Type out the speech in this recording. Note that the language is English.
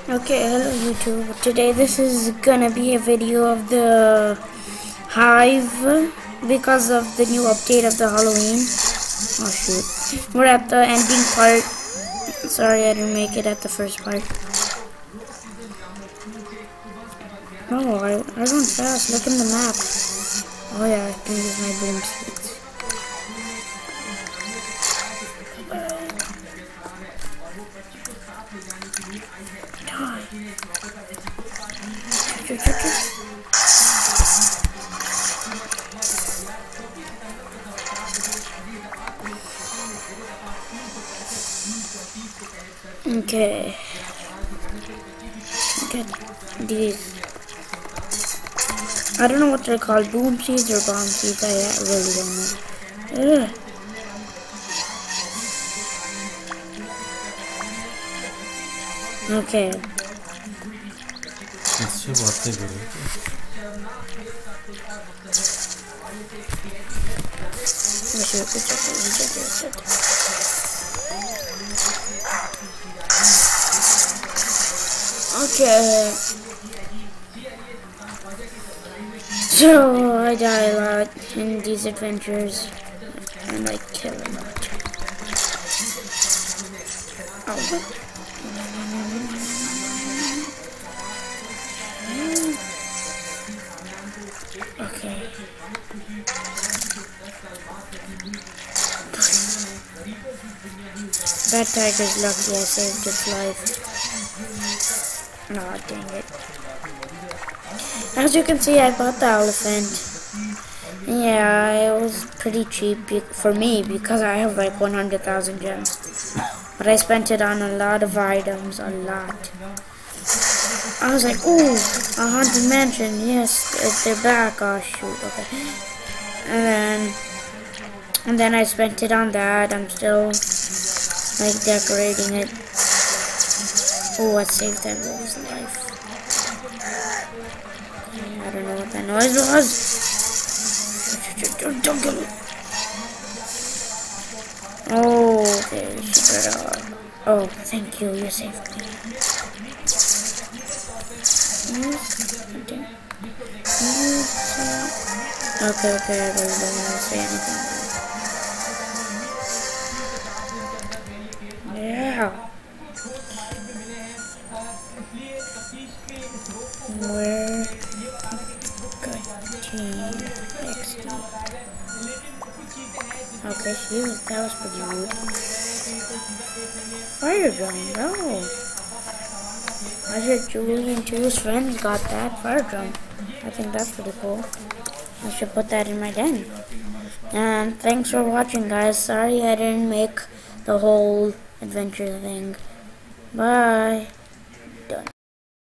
Okay, hello YouTube. Today this is gonna be a video of the HIVE because of the new update of the Halloween. Oh shoot. We're at the ending part. Sorry I didn't make it at the first part. Oh, I run fast. Look in the map. Oh yeah, I can use my boom speeds. Okay. Get these. I don't know what they're called, boom seeds or bomb seeds. I really don't know. Ugh. Okay. Okay. So I die a lot in these adventures, and I kill a lot. Oh. Okay. That tiger's lucky I saved its life. Oh, dang it. As you can see, I bought the elephant. Yeah, it was pretty cheap for me because I have like 100,000 gems. But I spent it on a lot of items, a lot. I was like, ooh, a haunted mansion, yes, they're back. Oh shoot, okay. And then I spent it on that. I'm still like decorating it. Oh, I saved that wolf's life. I don't know what that noise was. Don't kill me. Oh, okay, oh, thank you, you saved me. Okay, I really don't want to say anything. Yeah. Where? Good team. XD. Okay, that was pretty rude. Fire drum, no. I heard Julie and two of his friends got that fire drum. I think that's pretty cool. I should put that in my den. And thanks for watching, guys. Sorry I didn't make the whole adventure thing. Bye.